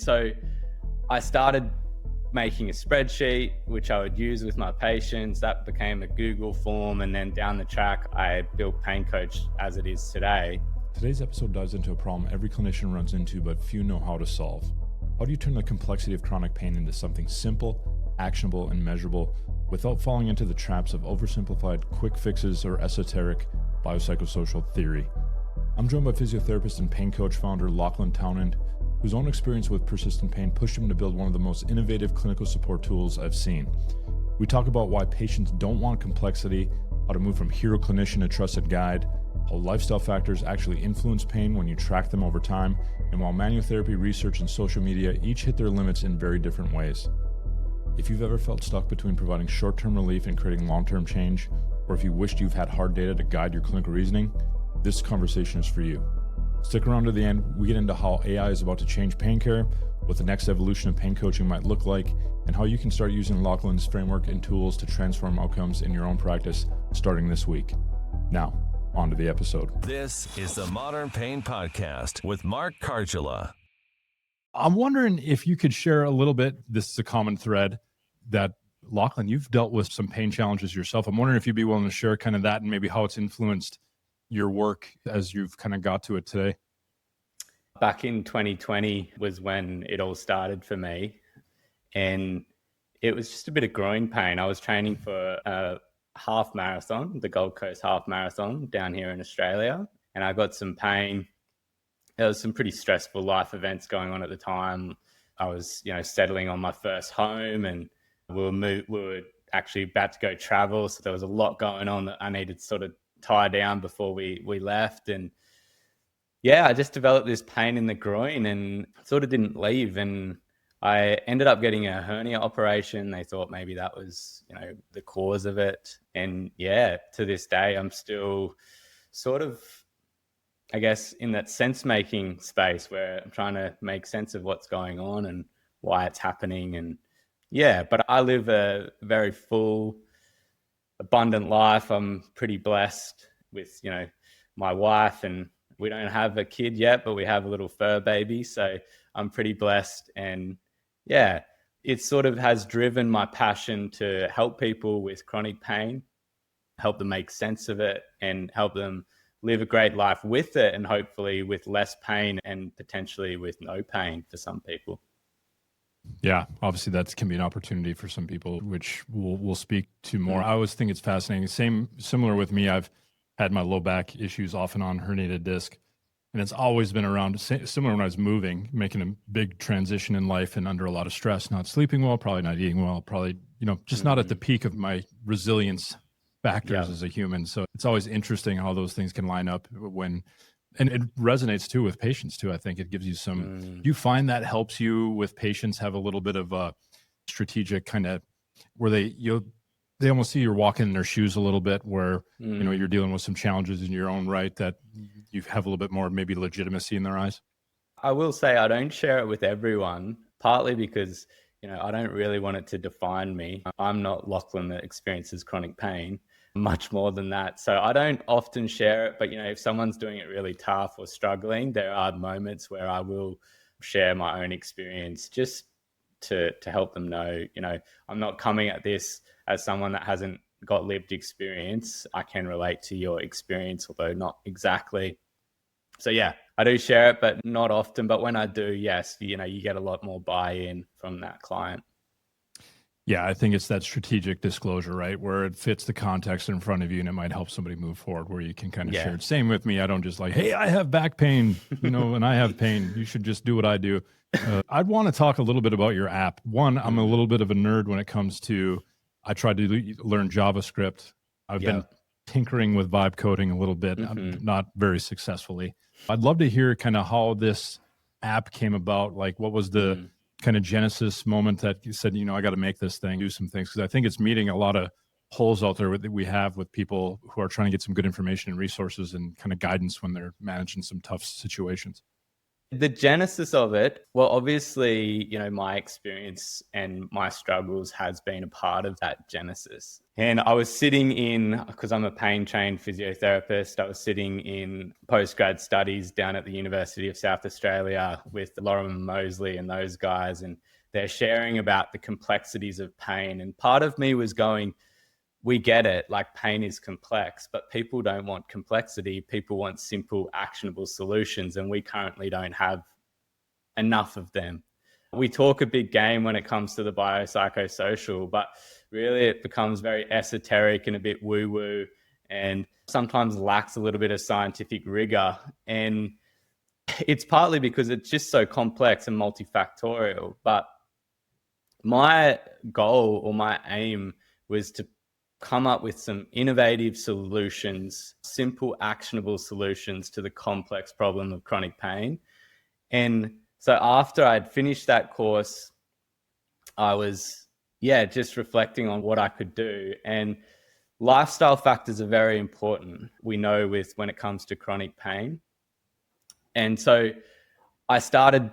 So I started making a spreadsheet, which I would use with my patients. That became a Google form. And then down the track, I built Pain Coach as it is today. Today's episode dives into a problem every clinician runs into, but few know how to solve. How do you turn the complexity of chronic pain into something simple, actionable, and measurable without falling into the traps of oversimplified quick fixes or esoteric biopsychosocial theory? I'm joined by physiotherapist and pain coach founder Lachlan Townend, whose own experience with persistent pain pushed him to build one of the most innovative clinical support tools I've seen. We talk about why patients don't want complexity, how to move from hero clinician to trusted guide, how lifestyle factors actually influence pain when you track them over time, and while manual therapy research and social media each hit their limits in very different ways. If you've ever felt stuck between providing short-term relief and creating long-term change, or if you wished you've had hard data to guide your clinical reasoning, this conversation is for you. Stick around to the end. We get into how AI is about to change pain care, what the next evolution of pain coaching might look like, and how you can start using Lachlan's framework and tools to transform outcomes in your own practice starting this week. Now, on to the episode. This is the Modern Pain Podcast with Mark Cardula. I'm wondering if you could share a little bit. This is a common thread that, Lachlan, you've dealt with some pain challenges yourself. I'm wondering if you'd be willing to share kind of that and maybe how it's influenced your work as you've kind of got to it today. Back in 2020 was when it all started for me. And it was just a bit of groin pain. I was training for a half marathon, the Gold Coast half marathon down here in Australia. And I got some pain. There was some pretty stressful life events going on at the time. I was, settling on my first home, and we were actually about to go travel. So there was a lot going on that I needed to sort of tie down before we left. And yeah, I just developed this pain in the groin and sort of didn't leave. And I ended up getting a hernia operation. They thought maybe that was, the cause of it. And yeah, to this day, I'm still sort of, I guess, in that sense-making space where I'm trying to make sense of what's going on and why it's happening. And yeah, but I live a very full, abundant life. I'm pretty blessed with, my wife, and we don't have a kid yet, but we have a little fur baby. So I'm pretty blessed. And yeah, it sort of has driven my passion to help people with chronic pain, help them make sense of it, and help them live a great life with it, and hopefully with less pain and potentially with no pain for some people. Yeah, obviously that can be an opportunity for some people, which we'll speak to more. I always think it's fascinating. Similar with me, I've had my low back issues off and on, herniated disc, and it's always been around. Similar when I was moving, making a big transition in life and under a lot of stress, not sleeping well, probably not eating well, probably, just not at the peak of my resilience factors as a human. So it's always interesting how those things can line up and it resonates too with patients too. I think it gives you some, do you find that helps you with patients have a little bit of a strategic kind of where they almost see you're walking in their shoes a little bit where, you're dealing with some challenges in your own right that you have a little bit more maybe legitimacy in their eyes? I will say I don't share it with everyone, partly because, I don't really want it to define me. I'm not Lachlan that experiences chronic pain. Much more than that. So I don't often share it, but if someone's doing it really tough or struggling, there are moments where I will share my own experience just to help them know, I'm not coming at this as someone that hasn't got lived experience. I can relate to your experience, although not exactly. So yeah, I do share it, but not often. But when I do, yes, you get a lot more buy-in from that client. Yeah, I think it's that strategic disclosure, right? Where it fits the context in front of you and it might help somebody move forward where you can kind of share it. Same with me. I don't just like, hey, I have back pain, and I have pain. You should just do what I do. I'd want to talk a little bit about your app. One, I'm a little bit of a nerd when it comes to, I tried to learn JavaScript. I've been tinkering with vibe coding a little bit, not very successfully. I'd love to hear kind of how this app came about. Like what was the kind of genesis moment that you said, I got to make this thing, do some things? Because I think it's meeting a lot of holes out there that we have with people who are trying to get some good information and resources and kind of guidance when they're managing some tough situations. The genesis of it, well, obviously, my experience and my struggles has been a part of that genesis. And I was sitting in, because I'm a pain trained physiotherapist, I was sitting in postgrad studies down at the University of South Australia with Lorimer Mosley and those guys, and they're sharing about the complexities of pain. And part of me was going, we get it, like pain is complex, but people don't want complexity. People want simple, actionable solutions, and we currently don't have enough of them. We talk a big game when it comes to the biopsychosocial, but really it becomes very esoteric and a bit woo-woo, and sometimes lacks a little bit of scientific rigor. And it's partly because it's just so complex and multifactorial. But my goal or my aim was to come up with some innovative solutions, simple, actionable solutions to the complex problem of chronic pain. And so after I'd finished that course, I was, just reflecting on what I could do. And lifestyle factors are very important, we know, when it comes to chronic pain. And so I started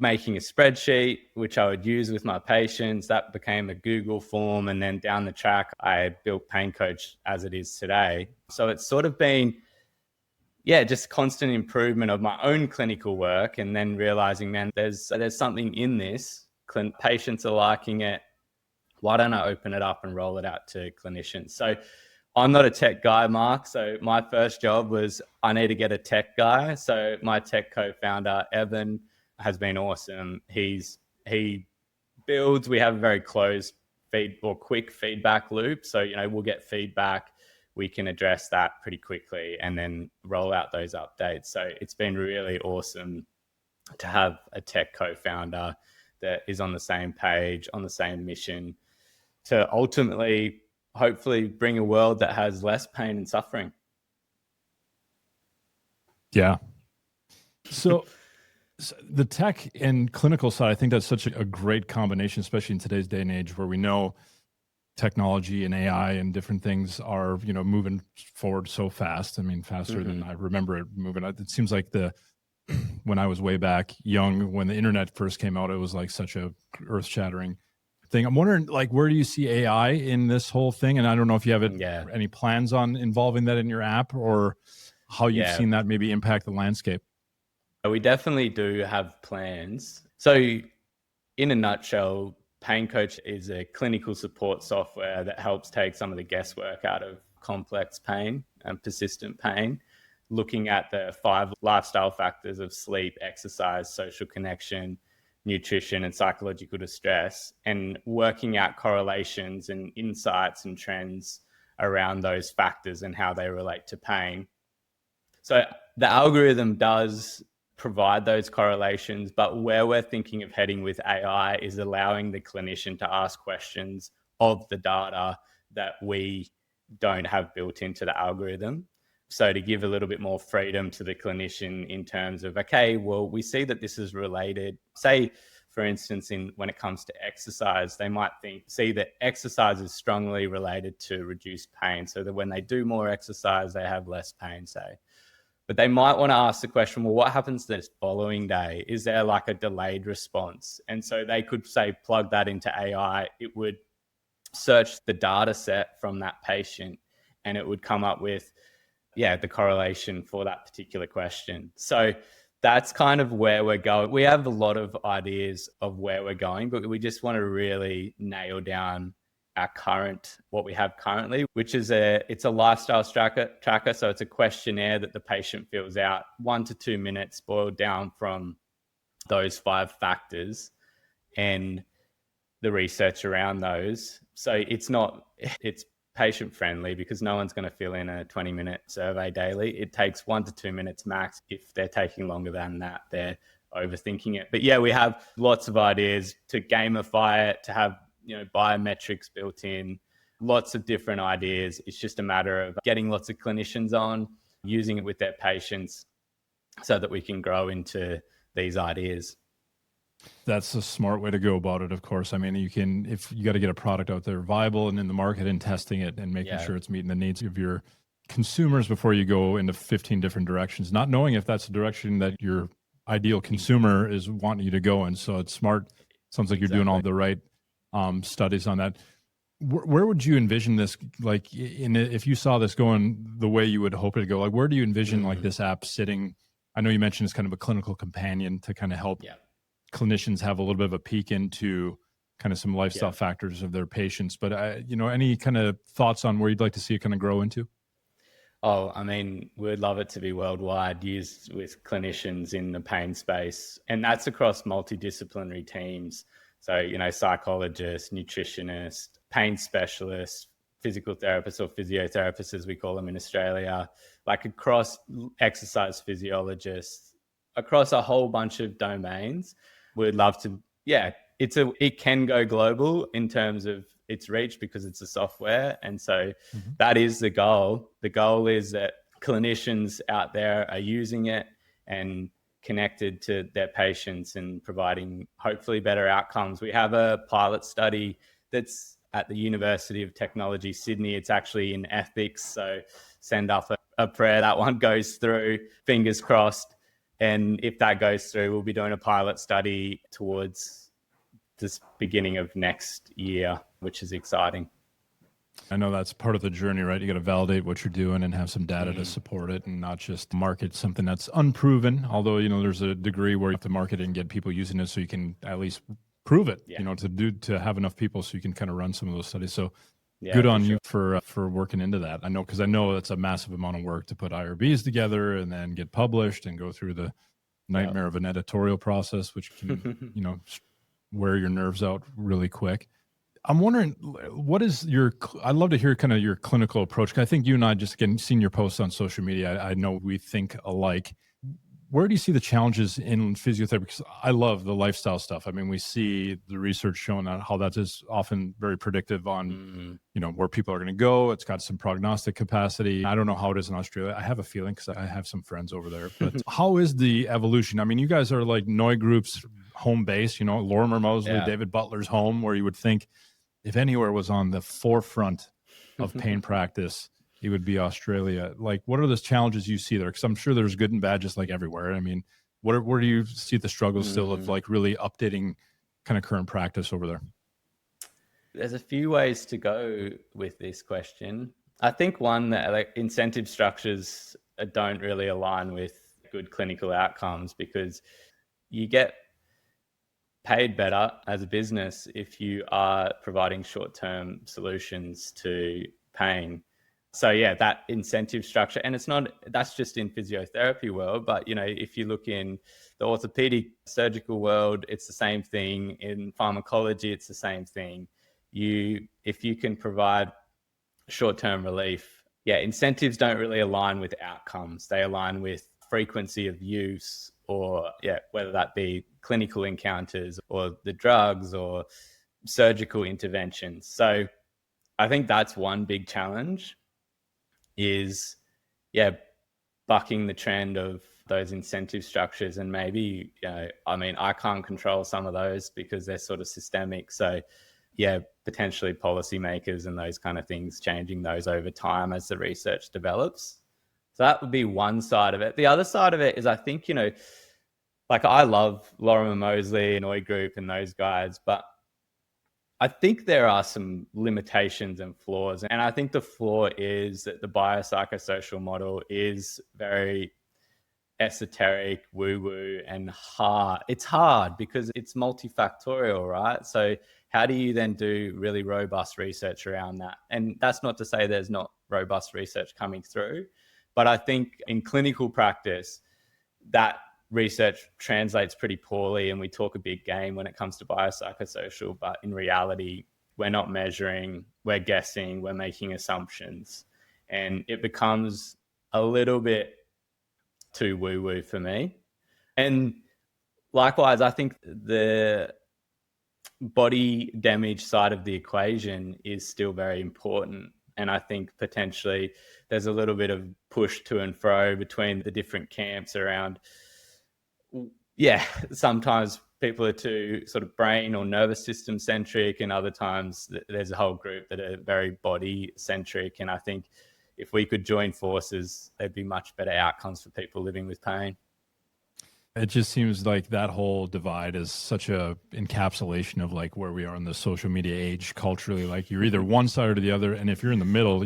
making a spreadsheet, which I would use with my patients. That became a Google form. And then down the track, I built Pain Coach as it is today. So it's sort of been, just constant improvement of my own clinical work, and then realizing, man, there's something in this. Patients are liking it. Why don't I open it up and roll it out to clinicians? So I'm not a tech guy, Mark. So my first job was, I need to get a tech guy. So my tech co-founder, Evan, has been awesome. We have a very closed quick feedback loop. So, we'll get feedback, we can address that pretty quickly and then roll out those updates. So it's been really awesome to have a tech co-founder that is on the same page, on the same mission, to ultimately, hopefully, bring a world that has less pain and suffering. Yeah. So the tech and clinical side, I think that's such a great combination, especially in today's day and age where we know technology and AI and different things are, moving forward so fast. I mean, faster than I remember it moving. It seems like when I was way back young, when the internet first came out, it was like such a earth shattering thing. I'm wondering, like, where do you see AI in this whole thing? And I don't know if you have any plans on involving that in your app, or how you've seen that maybe impact the landscape. We definitely do have plans. So in a nutshell, Pain Coach is a clinical support software that helps take some of the guesswork out of complex pain and persistent pain, looking at the 5 lifestyle factors of sleep, exercise, social connection, nutrition, and psychological distress, and working out correlations and insights and trends around those factors and how they relate to pain. So the algorithm does provide those correlations, but where we're thinking of heading with AI is allowing the clinician to ask questions of the data that we don't have built into the algorithm. So to give a little bit more freedom to the clinician in terms of, okay, well, we see that this is related. Say, for instance, when it comes to exercise, they might see that exercise is strongly related to reduced pain, so that when they do more exercise, they have less pain, say. But they might want to ask the question, well, what happens this following day? Is there like a delayed response? And so they could say, plug that into AI. It would search the data set from that patient, and it would come up with, the correlation for that particular question. So that's kind of where we're going. We have a lot of ideas of where we're going, but we just want to really nail down what we have currently, which is it's a lifestyle tracker. So it's a questionnaire that the patient fills out, 1 to 2 minutes, boiled down from those 5 factors and the research around those. So it's patient friendly because no one's going to fill in a 20-minute survey daily. It takes 1 to 2 minutes max. If they're taking longer than that, they're overthinking it. But we have lots of ideas to gamify it, to have biometrics built in, lots of different ideas. It's just a matter of getting lots of clinicians on, using it with their patients so that we can grow into these ideas. That's a smart way to go about it, of course. I mean, if you got to get a product out there viable and in the market and testing it and making sure it's meeting the needs of your consumers before you go into 15 different directions, not knowing if that's the direction that your ideal consumer is wanting you to go in. So it's smart. Sounds like you're doing all the right studies on that. Where would you envision this? Like, if you saw this going the way you would hope it to go, like, where do you envision like this app sitting? I know you mentioned it's kind of a clinical companion to kind of help clinicians have a little bit of a peek into kind of some lifestyle factors of their patients. But any kind of thoughts on where you'd like to see it kind of grow into? Oh, I mean, we'd love it to be worldwide, used with clinicians in the pain space. And that's across multidisciplinary teams. So, psychologists, nutritionists, pain specialists, physical therapists or physiotherapists, as we call them in Australia, like across exercise physiologists, across a whole bunch of domains. We'd love to, it can go global in terms of its reach because it's a software. And so that is the goal. The goal is that clinicians out there are using it and connected to their patients and providing hopefully better outcomes. We have a pilot study that's at the University of Technology, Sydney. It's actually in ethics. So send up a prayer that one goes through, fingers crossed. And if that goes through, we'll be doing a pilot study towards this beginning of next year, which is exciting. I know that's part of the journey, right? You got to validate what you're doing and have some data to support it and not just market something that's unproven. Although, there's a degree where you have to market it and get people using it so you can at least prove it, to have enough people so you can kind of run some of those studies. So good on you for working into that. I know that's a massive amount of work to put IRBs together and then get published and go through the nightmare of an editorial process, which can, wear your nerves out really quick. I'm wondering, what is I'd love to hear kind of your clinical approach. I think you and I just, again, seen your posts on social media. I know we think alike. Where do you see the challenges in physiotherapy? Because I love the lifestyle stuff. I mean, we see the research showing how that is often very predictive on, where people are going to go. It's got some prognostic capacity. I don't know how it is in Australia. I have a feeling because I have some friends over there. But how is the evolution? I mean, you guys are like Noy Group's home base, Lorimer Moseley, David Butler's home, where you would think if anywhere was on the forefront of pain practice, it would be Australia. Like, what are the challenges you see there? Because I'm sure there's good and bad just like everywhere. I mean, where do you see the struggles still of like really updating kind of current practice over there? There's a few ways to go with this question. I think one that like incentive structures don't really align with good clinical outcomes because you get paid better as a business if you are providing short-term solutions to pain. So that incentive structure, and that's just in physiotherapy world, but if you look in the orthopedic surgical world, it's the same thing. In pharmacology, it's the same thing. If you can provide short-term relief, incentives don't really align with outcomes. They align with frequency of use or whether that be clinical encounters or the drugs or surgical interventions. So I think that's one big challenge is bucking the trend of those incentive structures. And maybe I can't control some of those because they're sort of systemic. So potentially policymakers and those kind of things, changing those over time as the research develops. So that would be one side of it. The other side of it is I think, like I love Lorimer Moseley and Noy Group and those guys, but I think there are some limitations and flaws. And I think the flaw is that the biopsychosocial model is very esoteric, woo-woo, and hard. It's hard because it's multifactorial, right? So how do you then do really robust research around that? And that's not to say there's not robust research coming through, but I think in clinical practice, that research translates pretty poorly, and we talk a big game when it comes to biopsychosocial, but in reality, we're not measuring, we're guessing, we're making assumptions, and it becomes a little bit too woo-woo for me. And likewise, I think the body damage side of the equation is still very important. And I think potentially there's a little bit of push to and fro between the different camps around, sometimes people are too sort of brain or nervous system centric, and other times there's a whole group that are very body centric. And I think if we could join forces, there'd be much better outcomes for people living with pain. It just seems like that whole divide is such a encapsulation of like where we are in the social media age culturally. Like you're either one side or the other. And if you're in the middle,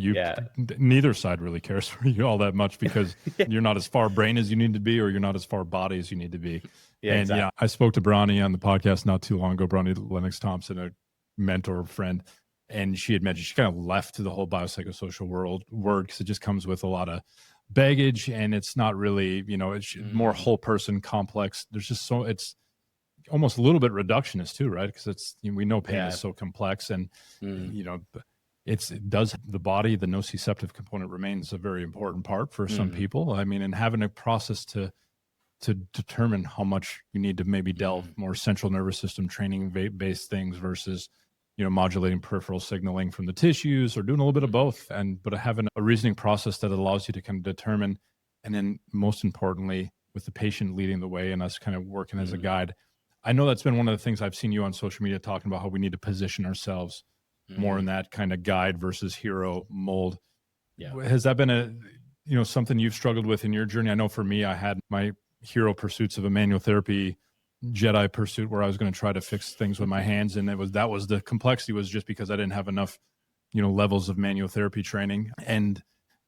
neither side really cares for you all that much because you're not as far brain as you need to be, or you're not as far body as you need to be. Exactly. I spoke to Bronnie on the podcast not too long ago, Bronnie Lennox Thompson, a mentor friend. And she had mentioned she kind of left the whole biopsychosocial word because it just comes with a lot of baggage, and it's not really, it's more whole person complex. There's just it's almost a little bit reductionist too, right? Because we know pain is so complex, and it does the body, the nociceptive component remains a very important part for some people. I mean, and having a process to determine how much you need to maybe delve more central nervous system training based things versus modulating peripheral signaling from the tissues, or doing a little bit of both, but having a reasoning process that allows you to kind of determine, and then most importantly, with the patient leading the way and us kind of working as a guide. I know that's been one of the things I've seen you on social media talking about, how we need to position ourselves more in that kind of guide versus hero mold. Yeah. Has that been something you've struggled with in your journey? I know for me, I had my hero pursuits of a manual therapy Jedi pursuit where I was going to try to fix things with my hands. And that was the complexity, was just because I didn't have enough, levels of manual therapy training, and,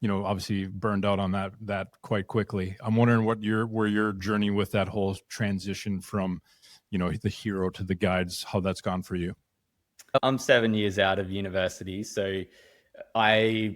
obviously burned out on that quite quickly. I'm wondering where your journey with that whole transition from, the hero to the guides, how that's gone for you. I'm 7 years out of university. So I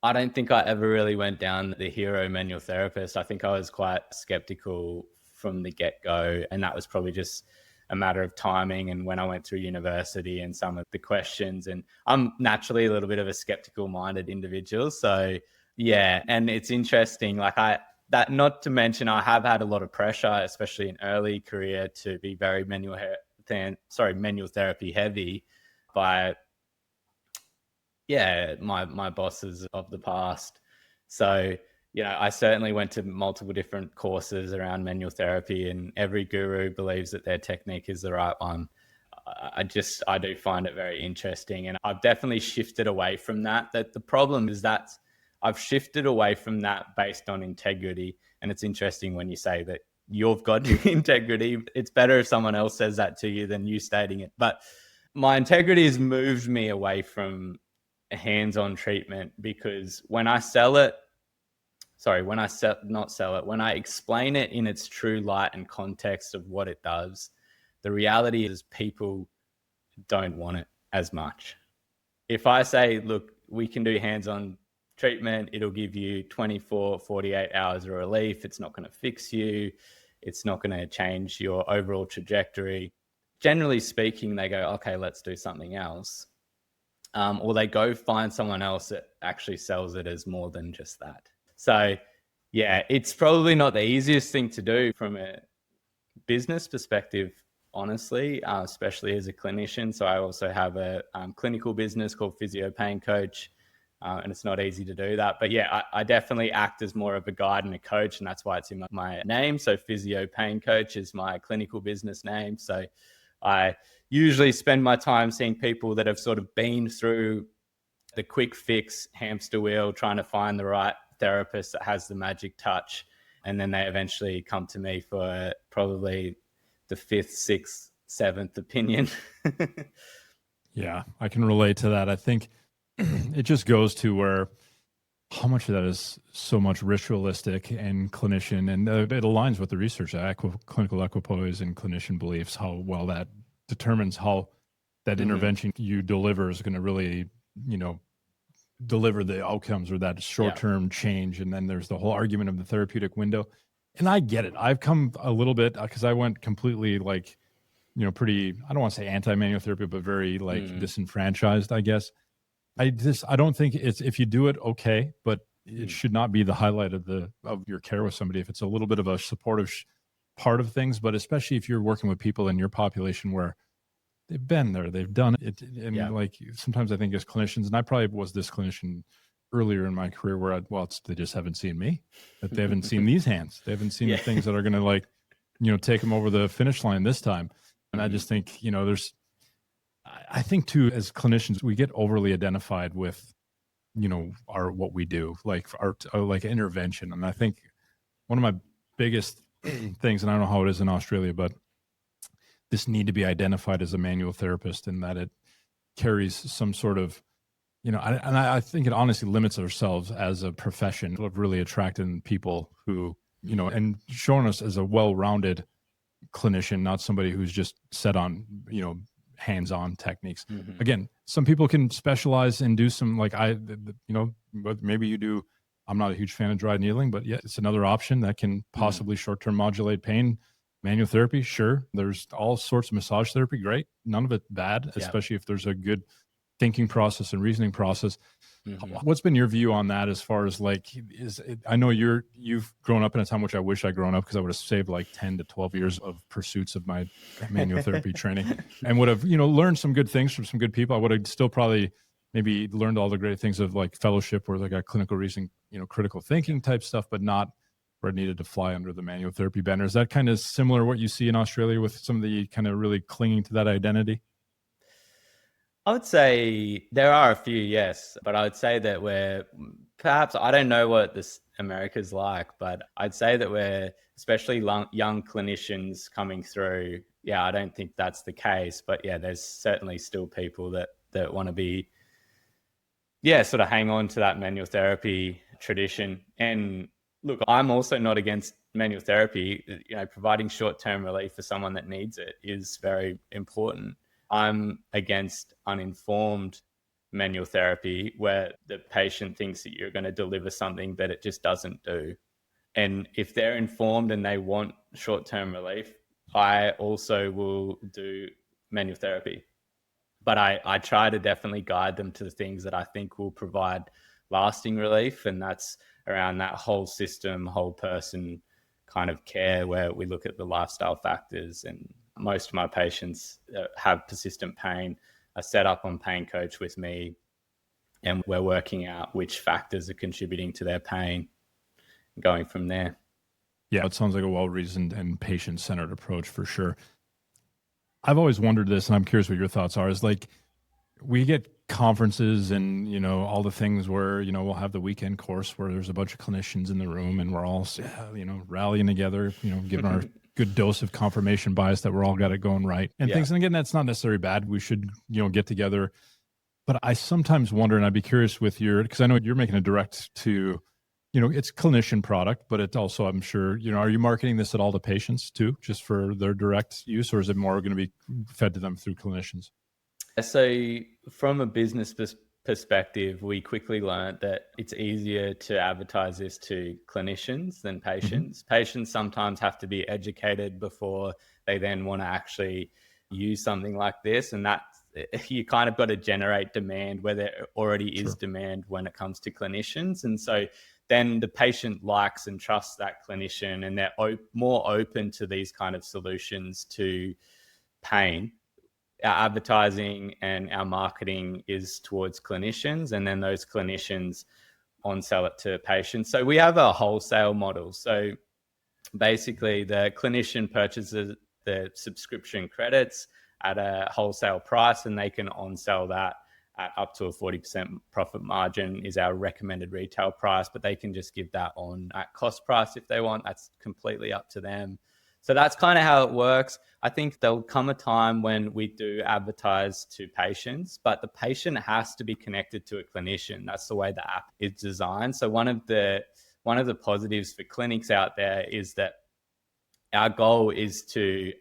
don't think I ever really went down the hero manual therapist. I think I was quite skeptical from the get-go, and that was probably just a matter of timing and when I went through university and some of the questions. And I'm naturally a little bit of a skeptical minded individual, so and it's interesting, not to mention I have had a lot of pressure, especially in early career, to be very manual therapy heavy by my bosses of the past. So I certainly went to multiple different courses around manual therapy, and every guru believes that their technique is the right one. I do find it very interesting, and I've definitely shifted away from that. That the problem is that I've shifted away from that based on integrity. And it's interesting when you say that you've got integrity. It's better if someone else says that to you than you stating it. But my integrity has moved me away from hands-on treatment, because when I explain it in its true light and context of what it does, the reality is people don't want it as much. If I say, look, we can do hands-on treatment, it'll give you 24, 48 hours of relief. It's not going to fix you. It's not going to change your overall trajectory. Generally speaking, they go, okay, let's do something else. Or they go find someone else that actually sells it as more than just that. So, it's probably not the easiest thing to do from a business perspective, honestly, especially as a clinician. So I also have a clinical business called Physio Pain Coach, and it's not easy to do that. But I definitely act as more of a guide and a coach, and that's why it's in my name. So Physio Pain Coach is my clinical business name. So I usually spend my time seeing people that have sort of been through the quick fix hamster wheel, trying to find the right therapist that has the magic touch. And then they eventually come to me for probably the 5th, 6th, 7th opinion. Yeah, I can relate to that. I think it just goes to where how much of that is so much ritualistic and clinician, and it aligns with the research, clinical equipoise and clinician beliefs, how well that determines how that intervention you deliver is going to really, deliver the outcomes or that short-term change. And then there's the whole argument of the therapeutic window. And I get it. I've come a little bit because I went completely pretty, I don't want to say anti-manual therapy, but very disenfranchised, I guess. I don't think it's, if you do it, okay, but it should not be the highlight of your care with somebody. If it's a little bit of a supportive part of things, but especially if you're working with people in your population where they've been there, they've done it. Sometimes I think as clinicians, and I probably was this clinician earlier in my career where they just haven't seen me, that they haven't seen these hands. They haven't seen the things that are going to take them over the finish line this time. And I just think, I think too, as clinicians, we get overly identified with, what we do, like intervention. And I think one of my biggest things, and I don't know how it is in Australia, but this need to be identified as a manual therapist, and that it carries some sort of, I think it honestly limits ourselves as a profession of really attracting people who, and showing us as a well-rounded clinician, not somebody who's just set on, hands-on techniques. Mm-hmm. Again, some people can specialize and do some, like but maybe you do. I'm not a huge fan of dry needling, but yeah, it's another option that can possibly short-term modulate pain. Manual therapy, sure. There's all sorts of massage therapy, great. None of it bad, especially if there's a good thinking process and reasoning process. Mm-hmm. What's been your view on that as far as I know you've grown up in a time which I wish I'd grown up, because I would have saved like 10 to 12 years of pursuits of my manual therapy training and would have, learned some good things from some good people. I would have still probably maybe learned all the great things of like fellowship or like a clinical reasoning, critical thinking type stuff, but not where it needed to fly under the manual therapy banner. Is that kind of similar what you see in Australia with some of the kind of really clinging to that identity? I would say there are a few, yes, but I would say that we're perhaps, I don't know what this America's like, but I'd say that we're, especially young clinicians coming through, I don't think that's the case, but there's certainly still people that want to be, sort of hang on to that manual therapy tradition. And look, I'm also not against manual therapy. Providing short-term relief for someone that needs it is very important. I'm against uninformed manual therapy where the patient thinks that you're going to deliver something that it just doesn't do. And if they're informed and they want short-term relief, I also will do manual therapy. But I try to definitely guide them to the things that I think will provide lasting relief. And that's around that whole system, whole person kind of care, where we look at the lifestyle factors. And most of my patients have persistent pain, are set up on Pain Coach with me, and we're working out which factors are contributing to their pain, going from there. Yeah, it sounds like a well-reasoned and patient-centered approach for sure. I've always wondered this, and I'm curious what your thoughts are, is like we get conferences and, all the things where, we'll have the weekend course where there's a bunch of clinicians in the room and we're all, rallying together, giving our good dose of confirmation bias that we're all got it going right and things. And again, that's not necessarily bad. We should, get together. But I sometimes wonder, and I'd be curious with because I know you're making a direct to, it's clinician product, but it also, I'm sure, are you marketing this at all to patients too, just for their direct use, or is it more going to be fed to them through clinicians? So from a business perspective, we quickly learned that it's easier to advertise this to clinicians than patients. Mm-hmm. Patients sometimes have to be educated before they then want to actually use something like this. And that you kind of got to generate demand where there already is demand when it comes to clinicians. And so then the patient likes and trusts that clinician, and they're more open to these kind of solutions to pain. Our advertising and our marketing is towards clinicians, and then those clinicians on-sell it to patients. So we have a wholesale model. So basically the clinician purchases the subscription credits at a wholesale price, and they can on-sell that at up to a 40% profit margin is our recommended retail price, but they can just give that on at cost price if they want. That's completely up to them. So that's kind of how it works. I think there'll come a time when we do advertise to patients, but the patient has to be connected to a clinician. That's the way the app is designed. So one of the positives for clinics out there is that our goal is to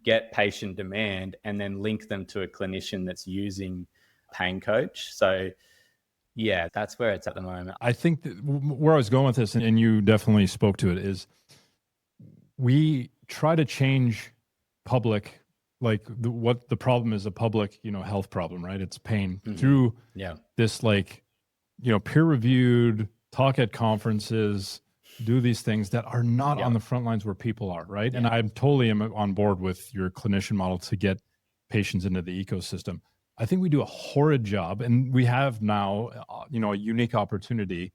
get patient demand and then link them to a clinician that's using Pain Coach. So yeah, that's where it's at the moment. I think that where I was going with this, and you definitely spoke to it, is we try to change public, like what the problem is, a public, health problem, right? It's pain through this, peer-reviewed talk at conferences, do these things that are not on the front lines where people are, right? Yeah. And I'm totally on board with your clinician model to get patients into the ecosystem. I think we do a horrid job, and we have now, a unique opportunity.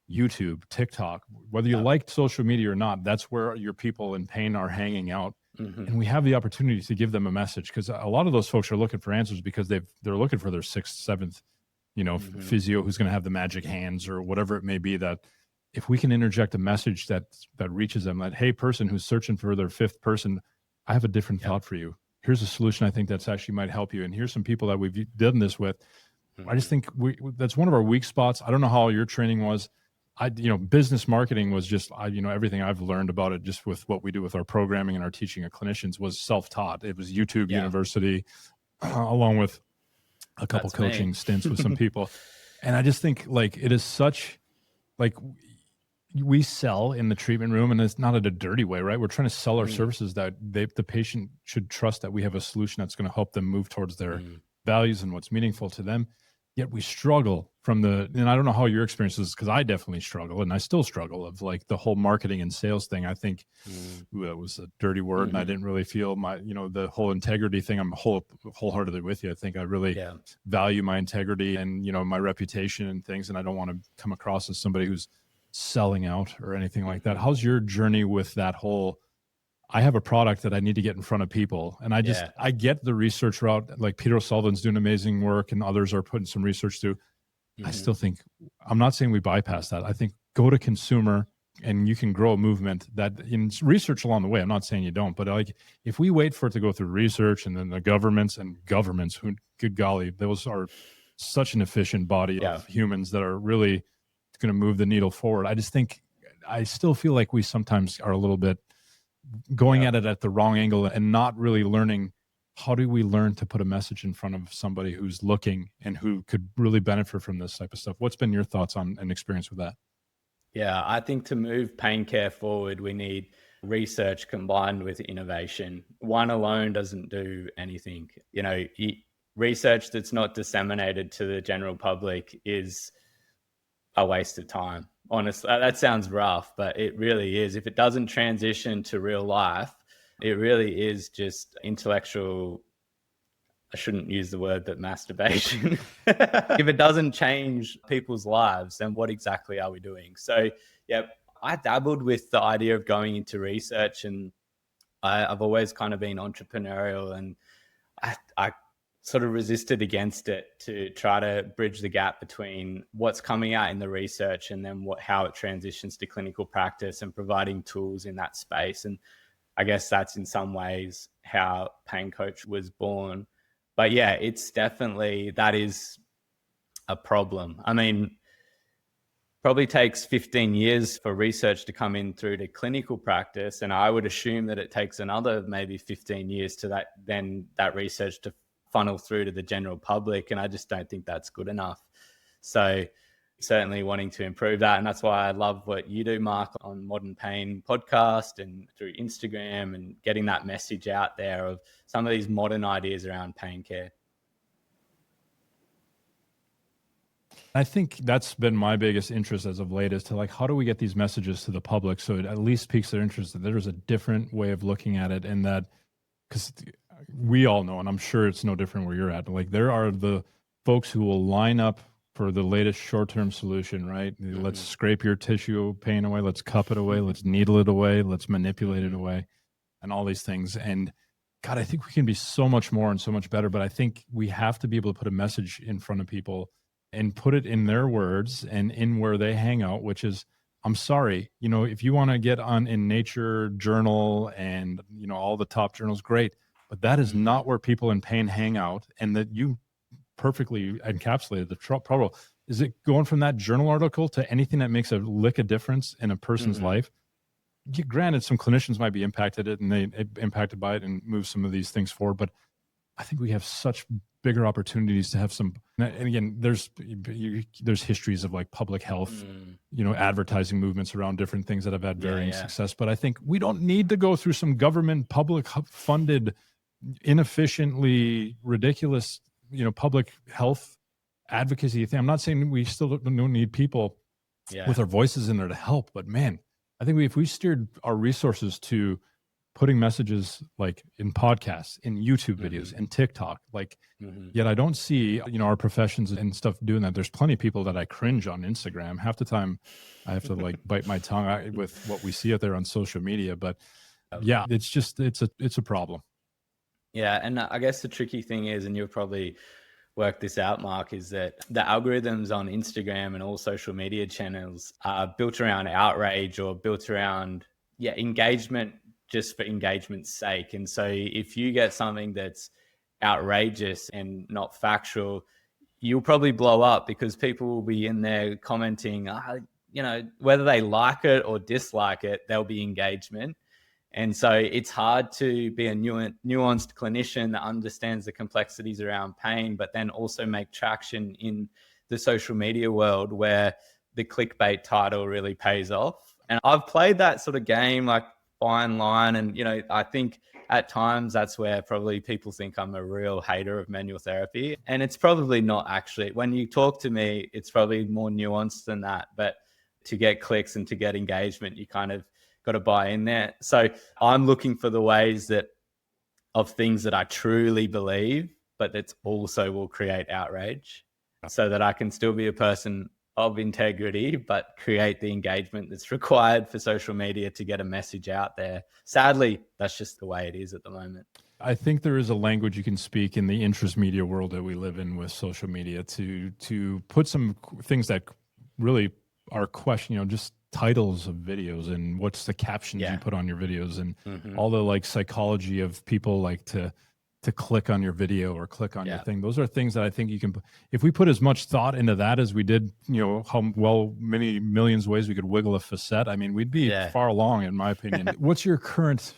YouTube, TikTok, whether you like social media or not, that's where your people in pain are hanging out. Mm-hmm. And we have the opportunity to give them a message, because a lot of those folks are looking for answers because they're looking for their 6th, 7th, physio who's going to have the magic hands or whatever it may be that if we can interject a message that reaches them, that, hey, person who's searching for their fifth person, I have a different thought for you. Here's a solution I think that's actually might help you. And here's some people that we've done this with. I just think that's one of our weak spots. I don't know how your training was. Business marketing was just, everything I've learned about it, just with what we do with our programming and our teaching of clinicians, was self-taught. It was YouTube University, along with a couple coaching stints with some people. And I just think like it is such like we sell in the treatment room, and it's not in a dirty way, right? We're trying to sell our services that the patient should trust that we have a solution that's going to help them move towards their values and what's meaningful to them. Yet we struggle and I don't know how your experience is, because I definitely struggle, and I still struggle, of like the whole marketing and sales thing. I think it was a dirty word, and I didn't really feel the whole integrity thing. I'm wholeheartedly with you. I think I really value my integrity and, my reputation and things, and I don't want to come across as somebody who's selling out or anything like that. How's your journey with that whole, I have a product that I need to get in front of people, and I get the research route, like Peter O'Sullivan's doing amazing work and others are putting some research through. I still think, I'm not saying we bypass that. I think go to consumer, and you can grow a movement that in research along the way. I'm not saying you don't, but like if we wait for it to go through research and then the governments, who, good golly, those are such an efficient body of humans that are really going to move the needle forward. I just think, I still feel like we sometimes are a little bit going at it at the wrong angle and not really learning, how do we learn to put a message in front of somebody who's looking and who could really benefit from this type of stuff? What's been your thoughts on and experience with that? Yeah, I think to move pain care forward, we need research combined with innovation. One alone doesn't do anything. Research that's not disseminated to the general public is a waste of time. Honestly, that sounds rough, but it really is. If it doesn't transition to real life, it really is just intellectual, I shouldn't use the word, but masturbation. If it doesn't change people's lives, then what exactly are we doing? So, I dabbled with the idea of going into research, and I've always kind of been entrepreneurial, and I sort of resisted against it to try to bridge the gap between what's coming out in the research and then how it transitions to clinical practice and providing tools in that space. And I guess that's in some ways how Pain Coach was born. But it's definitely, that is a problem. I mean, probably takes 15 years for research to come in through to clinical practice. And I would assume that it takes another maybe 15 years to that research to funnel through to the general public. And I just don't think that's good enough. So certainly wanting to improve that. And that's why I love what you do, Mark, on Modern Pain podcast and through Instagram, and getting that message out there of some of these modern ideas around pain care. I think that's been my biggest interest as of late, is to like, how do we get these messages to the public so it at least piques their interest, that there's a different way of looking at it, and that, because we all know, and I'm sure it's no different where you're at, like there are the folks who will line up for the latest short-term solution, right? Let's scrape your tissue pain away. Let's cup it away. Let's needle it away. Let's manipulate it away, and all these things. And God, I think we can be so much more and so much better, but I think we have to be able to put a message in front of people and put it in their words and in where they hang out, which is, I'm sorry, if you want to get on in Nature journal and, all the top journals, great, but that is not where people in pain hang out. And that you perfectly encapsulated the problem. Is it going from that journal article to anything that makes a lick of difference in a person's life? Granted, some clinicians might be impacted by it and move some of these things forward, but I think we have such bigger opportunities to have some. And again, there's histories of like public health, advertising movements around different things that have had varying success. But I think we don't need to go through some government public funded, inefficiently ridiculous, public health advocacy thing. I'm not saying we still don't need people with our voices in there to help, but man, I think if we steered our resources to putting messages like in podcasts, in YouTube videos, and TikTok, yet I don't see, our professions and stuff doing that. There's plenty of people that I cringe on Instagram. Half the time I have to bite my tongue with what we see out there on social media. But it's a problem. Yeah. And I guess the tricky thing is, and you'll probably worked this out, Mark, is that the algorithms on Instagram and all social media channels are built around outrage or built around engagement just for engagement's sake. And so if you get something that's outrageous and not factual, you'll probably blow up because people will be in there commenting, whether they like it or dislike it, there'll be engagement. And so it's hard to be a nuanced clinician that understands the complexities around pain, but then also make traction in the social media world where the clickbait title really pays off. And I've played that sort of game, like fine line. And, I think at times that's where probably people think I'm a real hater of manual therapy. And it's probably not actually. When you talk to me, it's probably more nuanced than that. But to get clicks and to get engagement, you kind of got to buy in there. So I'm looking for the ways of things that I truly believe, but that also will create outrage so that I can still be a person of integrity, but create the engagement that's required for social media to get a message out there. Sadly, that's just the way it is at the moment. I think there is a language you can speak in the interest media world that we live in with social media to put some things that really are just titles of videos and what's the captions you put on your videos and all the like psychology of people like to click on your video or click on your thing. Those are things that I think you can, if we put as much thought into that as we did, how many millions of ways we could wiggle a facet. I mean, we'd be far along in my opinion. What's your current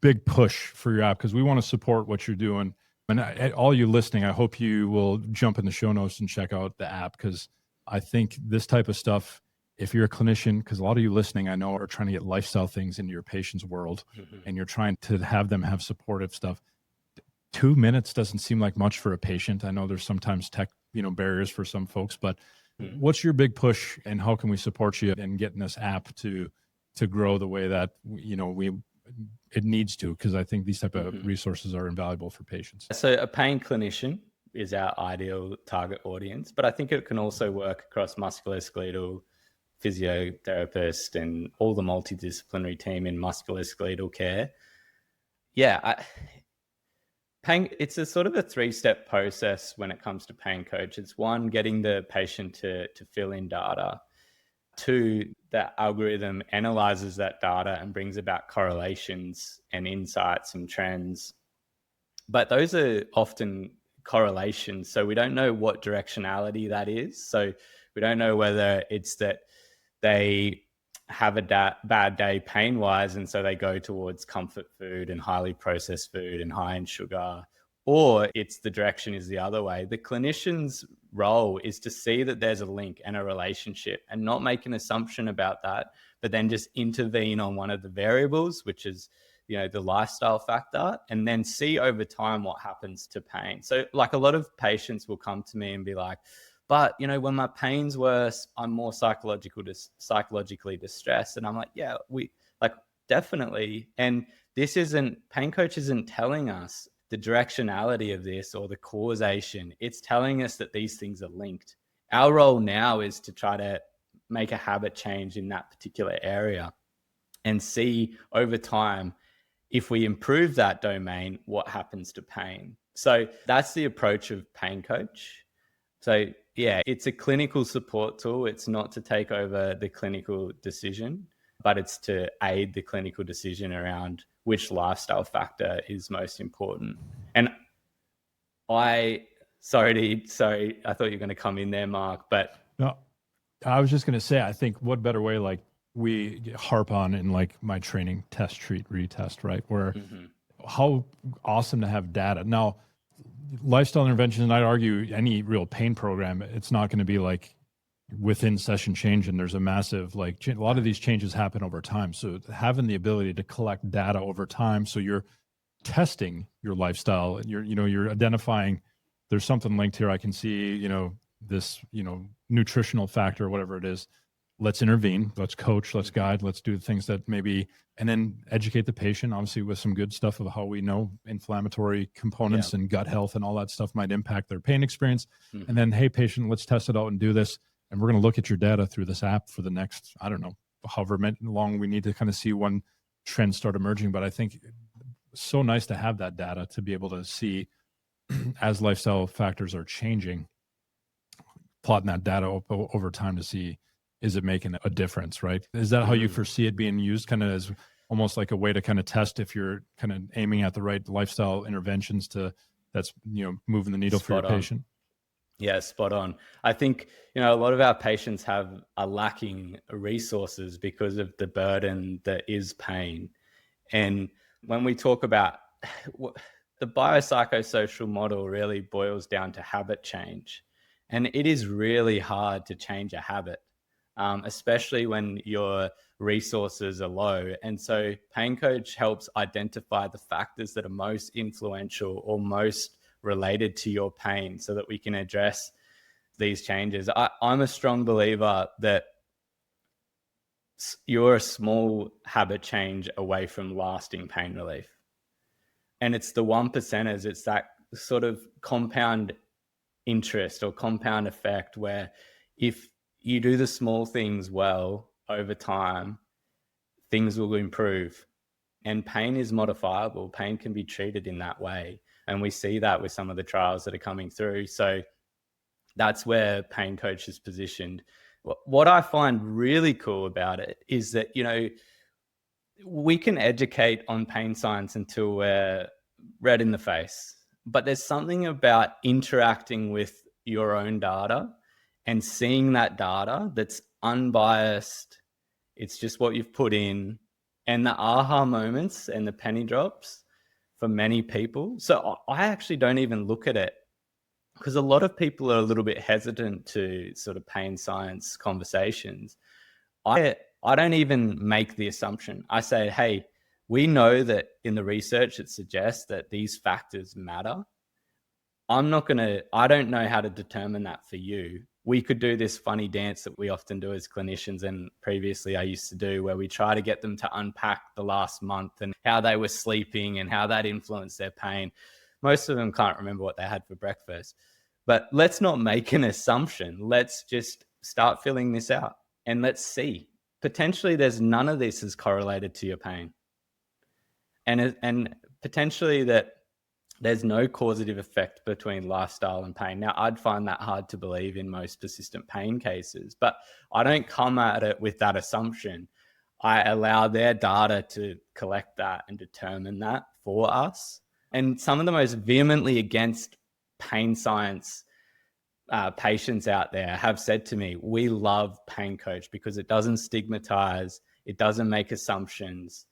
big push for your app? Because we want to support what you're doing. And all you listening, I hope you will jump in the show notes and check out the app, because I think this type of stuff, if you're a clinician, because a lot of you listening, I know, are trying to get lifestyle things into your patient's world and you're trying to have them have supportive stuff. 2 minutes doesn't seem like much for a patient. I know there's sometimes tech, barriers for some folks, but what's your big push and how can we support you in getting this app to grow the way that, it needs to? Because I think these type of resources are invaluable for patients. So a pain clinician is our ideal target audience, but I think it can also work across musculoskeletal, physiotherapist, and all the multidisciplinary team in musculoskeletal care. Pain, it's a sort of a 3-step process when it comes to pain coach. It's 1, getting the patient to fill in data. 2, the algorithm analyzes that data and brings about correlations and insights and trends. But those are often correlations, so we don't know what directionality that is. So we don't know whether it's that they have a bad day pain-wise, and so they go towards comfort food and highly processed food and high in sugar, or it's the direction is the other way. The clinician's role is to see that there's a link and a relationship and not make an assumption about that, but then just intervene on one of the variables, which is, the lifestyle factor, and then see over time what happens to pain. So like a lot of patients will come to me and be like, but, when my pain's worse, I'm more psychologically distressed. And I'm like, definitely. And pain coach isn't telling us the directionality of this or the causation. It's telling us that these things are linked. Our role now is to try to make a habit change in that particular area and see over time, if we improve that domain, what happens to pain. So that's the approach of pain coach. So it's a clinical support tool. It's not to take over the clinical decision, but it's to aid the clinical decision around which lifestyle factor is most important. And I thought you were going to come in there, Mark, but no, I was just going to say, I think what better way, like we harp on in like my training, test, treat, retest, right? Where how awesome to have data. Now, lifestyle interventions, and I'd argue any real pain program, it's not going to be like within session change and there's a massive, a lot of these changes happen over time. So having the ability to collect data over time, so you're testing your lifestyle and you're identifying there's something linked here. I can see, this, nutritional factor, whatever it is. Let's intervene, let's coach, let's guide, let's do things that maybe, and then educate the patient, obviously with some good stuff of how we know inflammatory components and gut health and all that stuff might impact their pain experience. And then, hey, patient, let's test it out and do this. And we're going to look at your data through this app for the next, I don't know, however long we need to kind of see when trends start emerging. But I think it's so nice to have that data to be able to see as lifestyle factors are changing, plotting that data over time to see, is it making a difference, right? Is that how you foresee it being used, kind of as almost like a way to kind of test if you're kind of aiming at the right lifestyle interventions that's moving the needle for your patient? Yeah, spot on. I think, a lot of our patients are lacking resources because of the burden that is pain. And when we talk about the biopsychosocial model, really boils down to habit change. And it is really hard to change a habit, especially when your resources are low. And so Pain Coach helps identify the factors that are most influential or most related to your pain so that we can address these changes. I'm a strong believer that you're a small habit change away from lasting pain relief. And it's the 1%ers, it's that sort of compound interest or compound effect where if you do the small things well over time, things will improve. And pain is modifiable. Pain can be treated in that way. And we see that with some of the trials that are coming through. So that's where Pain Coach is positioned. What I find really cool about it is that, we can educate on pain science until we're red in the face. But there's something about interacting with your own data and seeing that data that's unbiased. It's just what you've put in, and the aha moments and the penny drops for many people. So I actually don't even look at it, because a lot of people are a little bit hesitant to sort of pain science conversations. I don't even make the assumption. I say, hey, we know that in the research it suggests that these factors matter. I don't know how to determine that for you. We could do this funny dance that we often do as clinicians, and previously I used to do, where we try to get them to unpack the last month and how they were sleeping and how that influenced their pain. Most of them can't remember what they had for breakfast. But let's not make an assumption. Let's just start filling this out and let's see. Potentially there's none of this is correlated to your pain. And potentially that there's no causative effect between lifestyle and pain. Now, I'd find that hard to believe in most persistent pain cases, but I don't come at it with that assumption. I allow their data to collect that and determine that for us. And some of the most vehemently against pain science patients out there have said to me, we love Pain Coach because it doesn't stigmatize, it doesn't make assumptions,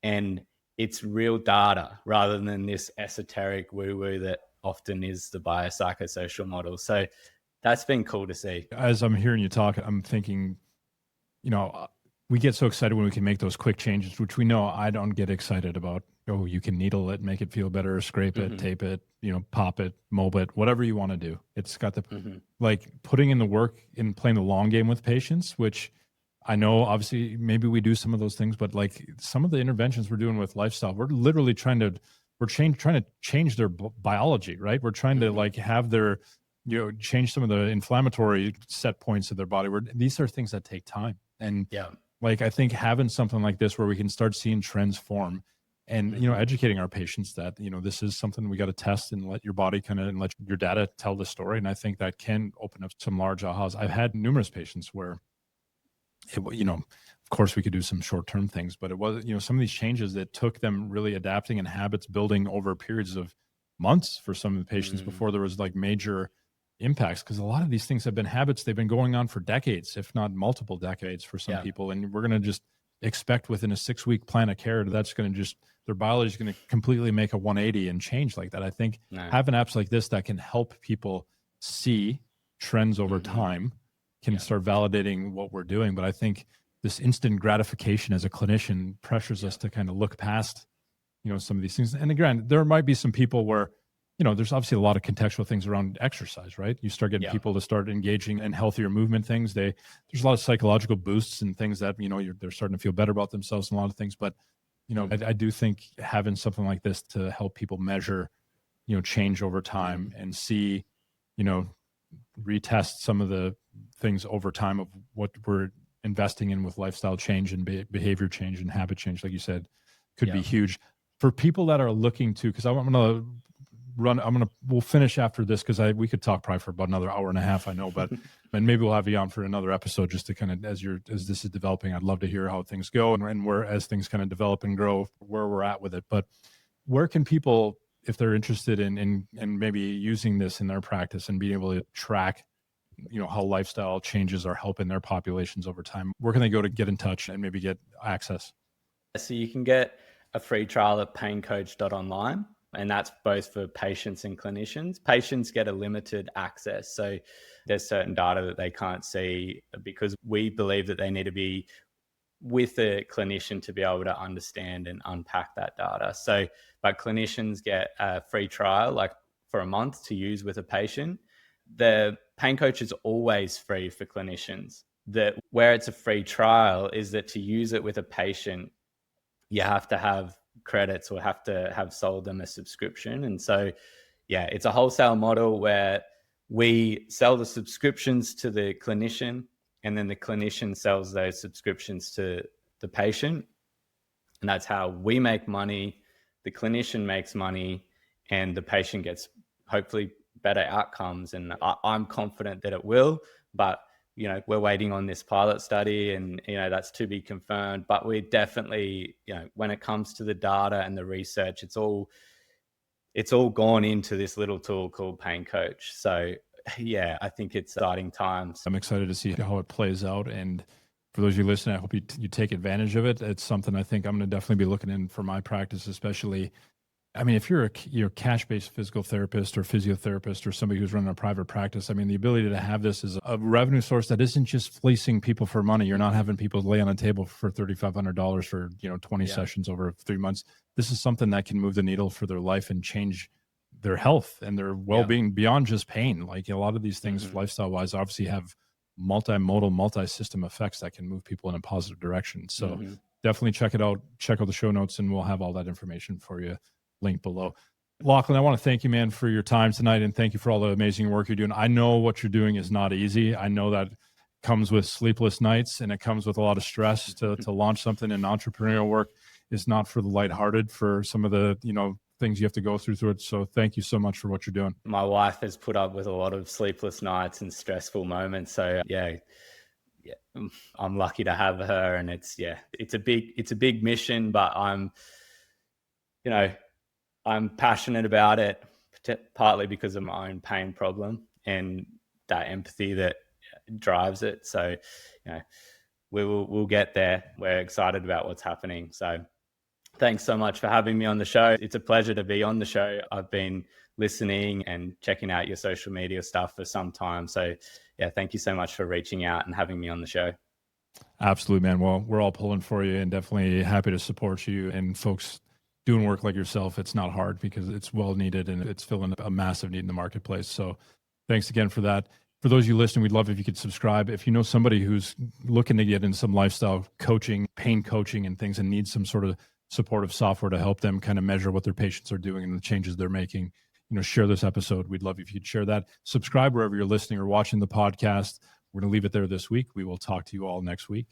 and it's real data rather than this esoteric woo-woo that often is the biopsychosocial model. So that's been cool to see. As I'm hearing you talk, I'm thinking, we get so excited when we can make those quick changes, which we know I don't get excited about. Oh, you can needle it, make it feel better, scrape it, tape it, pop it, mold it, whatever you want to do. It's got the, like putting in the work in playing the long game with patients, which I know obviously maybe we do some of those things, but like some of the interventions we're doing with lifestyle, we're literally trying to change their biology, right? We're trying to like have their, change some of the inflammatory set points of their body. These are things that take time. And like, I think having something like this where we can start seeing trends form and, educating our patients that, this is something we got to test and let your body and let your data tell the story. And I think that can open up some large ahas. I've had numerous patients where, of course we could do some short-term things, but it was, some of these changes that took them really adapting and habits building over periods of months for some of the patients before there was like major impacts. Because a lot of these things have been habits. They've been going on for decades, if not multiple decades for some people. And we're going to just expect within a 6-week plan of care, that's going to just, their biology is going to completely make a 180 and change like that. I think having apps like this that can help people see trends over time can start validating what we're doing. But I think this instant gratification as a clinician pressures us to kind of look past, some of these things. And again, there might be some people where, there's obviously a lot of contextual things around exercise, right? You start getting people to start engaging in healthier movement things. There's a lot of psychological boosts and things that, they're starting to feel better about themselves and a lot of things. But, I do think having something like this to help people measure, change over time and see, retest some of the things over time of what we're investing in with lifestyle change and behavior change and habit change, like you said, could be huge for people that are looking to, because I want to we'll finish after this because we could talk probably for about another hour and a half, I know, but and maybe we'll have you on for another episode just to kind of, as this is developing, I'd love to hear how things go and where, as things kind of develop and grow, where we're at with it. But where can people, if they're interested in maybe using this in their practice and being able to track, how lifestyle changes are helping their populations over time, where can they go to get in touch and maybe get access? So you can get a free trial at paincoach.online, and that's both for patients and clinicians. Patients get a limited access. So there's certain data that they can't see because we believe that they need to be with a clinician to be able to understand and unpack that data. So, but clinicians get a free trial, like for a month to use with a patient. The Pain Coach is always free for clinicians. Where it's a free trial is that to use it with a patient, you have to have credits or have to have sold them a subscription. And so, yeah, it's a wholesale model where we sell the subscriptions to the clinician, and then the clinician sells those subscriptions to the patient. And that's how we make money. The clinician makes money, and the patient gets hopefully better outcomes. And I'm confident that it will, but we're waiting on this pilot study and, that's to be confirmed, but we definitely, when it comes to the data and the research, it's all gone into this little tool called Pain Coach. So yeah, I think it's exciting times. I'm excited to see how it plays out. And for those of you listening, I hope you take advantage of it. It's something I think I'm going to definitely be looking in for my practice, especially. I mean, if you're a cash-based physical therapist or physiotherapist or somebody who's running a private practice, I mean, the ability to have this as a revenue source that isn't just fleecing people for money. You're not having people lay on a table for $3,500 for 20 sessions over 3 months. This is something that can move the needle for their life and change their health and their well-being beyond just pain. Like a lot of these things, lifestyle-wise, obviously have multimodal, multi-system effects that can move people in a positive direction. So definitely check it out. Check out the show notes, and we'll have all that information for you linked below. Lachlan, I want to thank you, man, for your time tonight, and thank you for all the amazing work you're doing. I know what you're doing is not easy. I know that comes with sleepless nights, and it comes with a lot of stress to launch something. And entrepreneurial work is not for the lighthearted, for some of the things you have to go through it. So thank you so much for what you're doing. My wife has put up with a lot of sleepless nights and stressful moments. So yeah, I'm lucky to have her, and it's a big mission, but I'm passionate about it, partly because of my own pain problem and that empathy that drives it. So, we'll get there. We're excited about what's happening. So thanks so much for having me on the show. It's a pleasure to be on the show. I've been listening and checking out your social media stuff for some time. So yeah, thank you so much for reaching out and having me on the show. Absolutely, man. Well, we're all pulling for you and definitely happy to support you. And folks doing work like yourself, it's not hard because it's well needed and it's filling a massive need in the marketplace. So thanks again for that. For those of you listening, we'd love if you could subscribe. If you know somebody who's looking to get in some lifestyle coaching, pain coaching and things, and needs some sort of supportive software to help them kind of measure what their patients are doing and the changes they're making, share this episode. We'd love if you'd share that. Subscribe wherever you're listening or watching the podcast. We're going to leave it there this week. We will talk to you all next week.